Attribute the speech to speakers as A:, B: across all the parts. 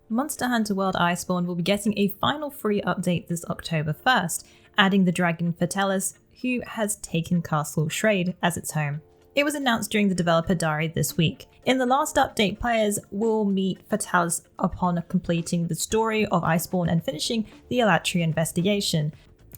A: Monster Hunter World Iceborne will be getting a final free update this October 1st, adding the dragon Fatalis, who has taken Castle Shrade as its home. It was announced during the developer diary this week. In the last update, players will meet Fatalis upon completing the story of Iceborne and finishing the Alatria investigation.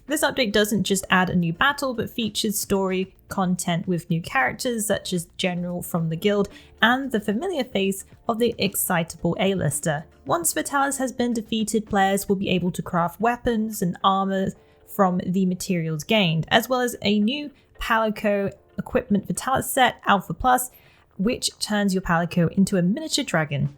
A: This update doesn't just add a new battle, but features story content with new characters such as General from the Guild and the familiar face of the excitable A-lister. Once Fatalis has been defeated, players will be able to craft weapons and armor from the materials gained, as well as a new Palico equipment Fatalis set, Alpha Plus, which turns your Palico into a miniature dragon.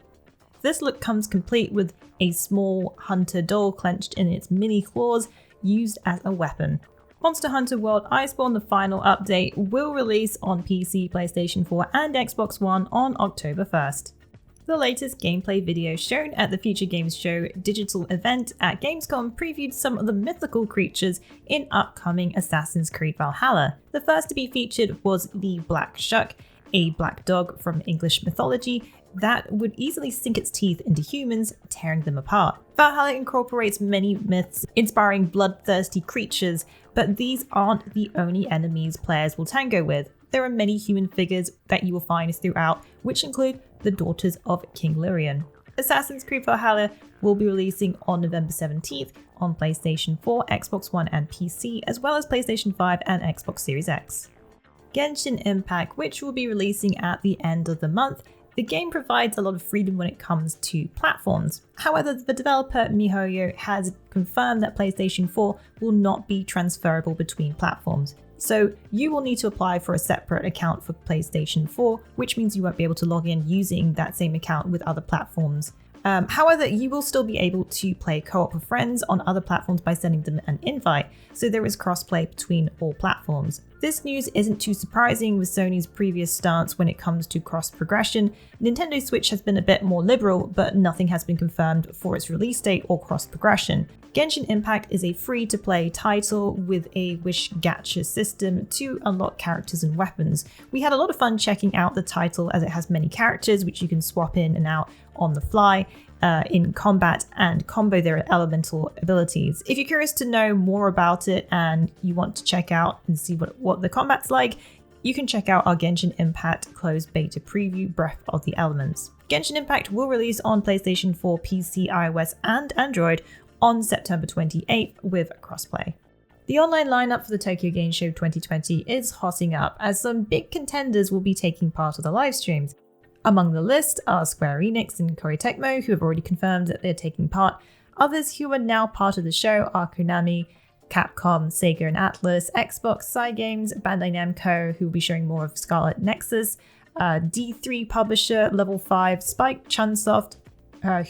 A: This look comes complete with a small hunter doll clenched in its mini claws, used as a weapon. Monster Hunter World Iceborne, the final update, will release on PC, PlayStation 4 and Xbox One on October 1st. The latest gameplay video shown at the Future Games Show digital event at Gamescom previewed some of the mythical creatures in upcoming Assassin's Creed Valhalla. The first to be featured was the Black Shuck, a black dog from English mythology that would easily sink its teeth into humans, tearing them apart. Valhalla incorporates many myths, inspiring bloodthirsty creatures, but these aren't the only enemies players will tango with. There are many human figures that you will find throughout, which include the daughters of King Lyrien. Assassin's Creed Valhalla will be releasing on November 17th on PlayStation 4, Xbox One and PC, as well as PlayStation 5 and Xbox Series X. Genshin Impact, which will be releasing at the end of the month. The game provides a lot of freedom when it comes to platforms. However, the developer MiHoYo has confirmed that PlayStation 4 will not be transferable between platforms. So you will need to apply for a separate account for PlayStation 4, which means you won't be able to log in using that same account with other platforms. However, you will still be able to play co-op with friends on other platforms by sending them an invite, so there is crossplay between all platforms. This news isn't too surprising with Sony's previous stance when it comes to cross-progression. Nintendo Switch has been a bit more liberal, but nothing has been confirmed for its release date or cross-progression. Genshin Impact is a free-to-play title with a wish gacha system to unlock characters and weapons. We had a lot of fun checking out the title as it has many characters which you can swap in and out on the fly in combat and combo their elemental abilities. If you're curious to know more about it and you want to check out and see what the combat's like, you can check out our Genshin Impact closed beta preview, Breath of the Elements. Genshin Impact will release on PlayStation 4, PC, iOS and Android on September 28th with crossplay. The online lineup for the Tokyo Game Show 2020 is hotting up as some big contenders will be taking part of the live streams. Among the list are Square Enix and Koei Tecmo, who have already confirmed that they're taking part. Others who are now part of the show are Konami, Capcom, Sega and Atlus, Xbox, Cygames, Bandai Namco, who will be showing more of Scarlet Nexus, D3 publisher Level 5, Spike Chunsoft,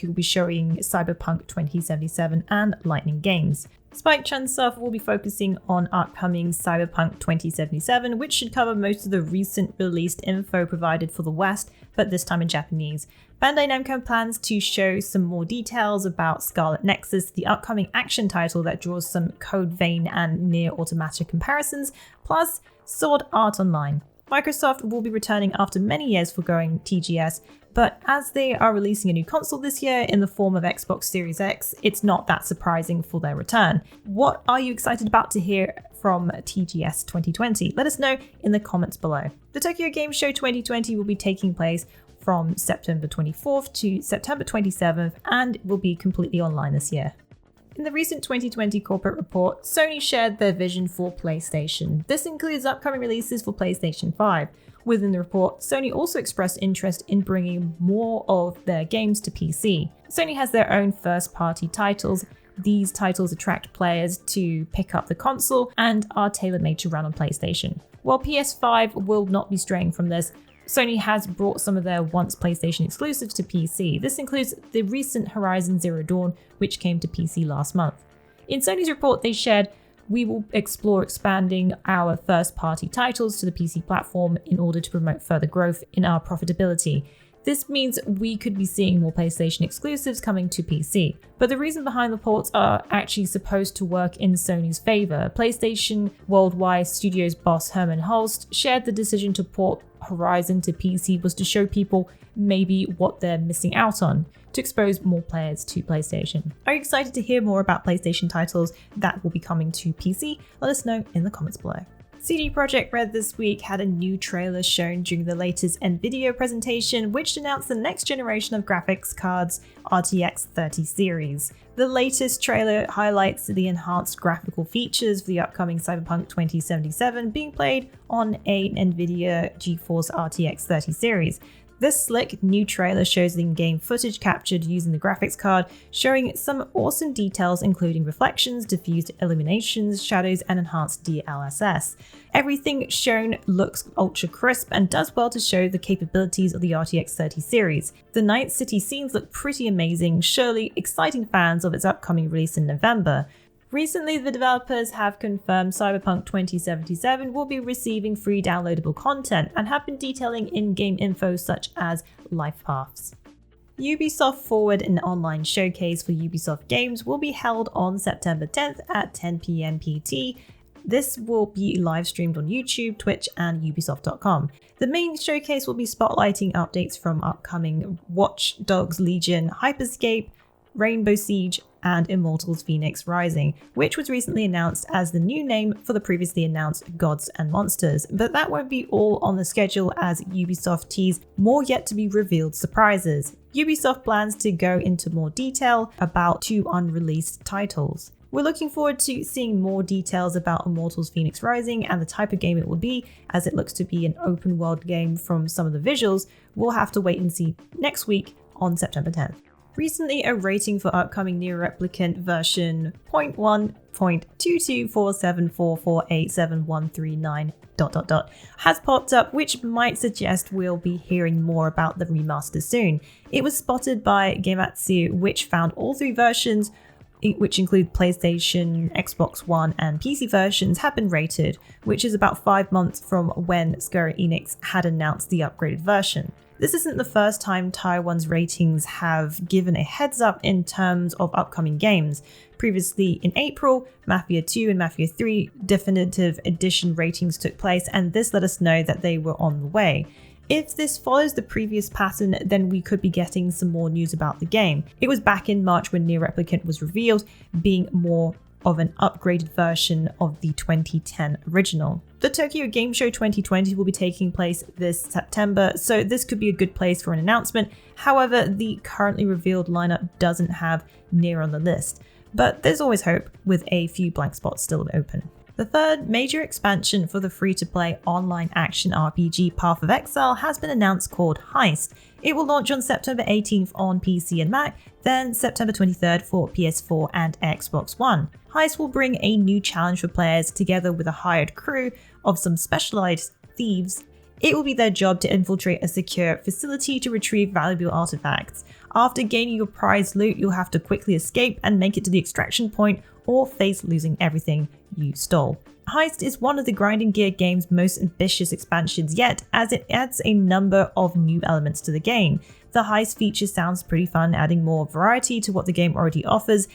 A: who will be showing Cyberpunk 2077, and Lightning Games. Spike Chunsoft will be focusing on upcoming Cyberpunk 2077, which should cover most of the recent released info provided for the West, but this time in Japanese. Bandai Namco plans to show some more details about Scarlet Nexus, the upcoming action title that draws some Code Vein and Nier Automata comparisons, plus Sword Art Online. Microsoft will be returning after many years foregoing TGS, but as they are releasing a new console this year in the form of Xbox Series X, it's not that surprising for their return. What are you excited about to hear from TGS 2020? Let us know in the comments below. The Tokyo Game Show 2020 will be taking place from September 24th to September 27th and will be completely online this year. In the recent 2020 corporate report, Sony shared their vision for PlayStation. This includes upcoming releases for PlayStation 5. Within the report, Sony also expressed interest in bringing more of their games to PC. Sony has their own first-party titles. These titles attract players to pick up the console and are tailor-made to run on PlayStation. While PS5 will not be straying from this, Sony has brought some of their once PlayStation exclusives to PC. This includes the recent Horizon Zero Dawn, which came to PC last month. In Sony's report, they shared, "We will explore expanding our first-party titles to the PC platform in order to promote further growth in our profitability. This means we could be seeing more PlayStation exclusives coming to PC. But the reason behind the ports are actually supposed to work in Sony's favor. PlayStation Worldwide Studios boss Herman Hulst shared the decision to port Horizon to PC was to show people maybe what they're missing out on, to expose more players to PlayStation. Are you excited to hear more about PlayStation titles that will be coming to PC? Let us know in the comments below. CD Projekt Red this week had a new trailer shown during the latest NVIDIA presentation, which announced the next generation of graphics cards, RTX 30 series. The latest trailer highlights the enhanced graphical features for the upcoming Cyberpunk 2077 being played on an NVIDIA GeForce RTX 30 series. This slick new trailer shows the in-game footage captured using the graphics card, showing some awesome details including reflections, diffused illuminations, shadows, and enhanced DLSS. Everything shown looks ultra crisp and does well to show the capabilities of the RTX 30 series. The Night City scenes look pretty amazing, surely exciting fans of its upcoming release in November. Recently, the developers have confirmed Cyberpunk 2077 will be receiving free downloadable content and have been detailing in-game info such as life paths. Ubisoft Forward, an online showcase for Ubisoft games, will be held on September 10th at 10 PM PT. This will be live streamed on YouTube, Twitch, and Ubisoft.com. The main showcase will be spotlighting updates from upcoming Watch Dogs Legion, Hyperscape, Rainbow Siege, and Immortals Phoenix Rising, which was recently announced as the new name for the previously announced Gods and Monsters. But that won't be all on the schedule, as Ubisoft teased more yet to be revealed surprises. Ubisoft plans to go into more detail about 2 unreleased titles. We're looking forward to seeing more details about Immortals Phoenix Rising and the type of game it will be, as it looks to be an open world game from some of the visuals. We'll have to wait and see next week on September 10th. Recently, a rating for upcoming Nier Replicant version 0.1.22474487139 has popped up, which might suggest we'll be hearing more about the remaster soon. It was spotted by Gematsu, which found all 3 versions, which include PlayStation, Xbox One, and PC versions, have been rated, which is about 5 months from when Square Enix had announced the upgraded version. This isn't the first time Taiwan's ratings have given a heads up in terms of upcoming games. Previously in April, Mafia 2 and Mafia 3 Definitive Edition ratings took place, and this let us know that they were on the way. If this follows the previous pattern, then we could be getting some more news about the game. It was back in March when Nier Replicant was revealed, being more of an upgraded version of the 2010 original. The Tokyo Game Show 2020 will be taking place this September, so this could be a good place for an announcement. However, the currently revealed lineup doesn't have Nier on the list, but there's always hope, with a few blank spots still open. The third major expansion for the free-to-play online action RPG Path of Exile has been announced, called Heist. It will launch on September 18th on PC and Mac, then September 23rd for PS4 and Xbox One. Heist will bring a new challenge for players together with a hired crew of some specialized thieves. It will be their job to infiltrate a secure facility to retrieve valuable artifacts. After gaining your prized loot, you'll have to quickly escape and make it to the extraction point or face losing everything you stole. Heist is one of the Grinding Gear game's most ambitious expansions yet, as it adds a number of new elements to the game. The Heist feature sounds pretty fun, adding more variety to what the game already offers,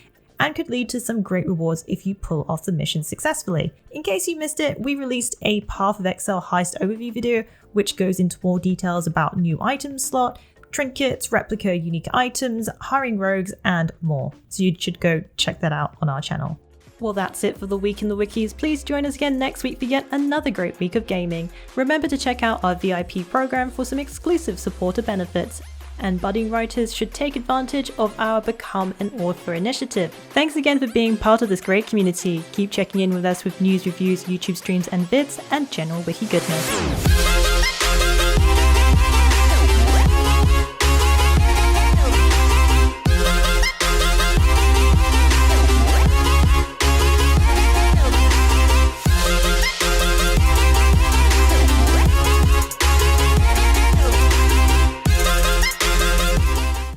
A: and could lead to some great rewards if you pull off the mission successfully. In case you missed it, we released a Path of Exile Heist overview video, which goes into more details about new item slot, trinkets, replica unique items, hiring rogues, and more. So you should go check that out on our channel. Well, that's it for the week in the wikis. Please join us again next week for yet another great week of gaming. Remember to check out our VIP program for some exclusive supporter benefits. And budding writers should take advantage of our Become an Author initiative. Thanks again for being part of this great community. Keep checking in with us with news, reviews, YouTube streams and vids, and general wiki goodness.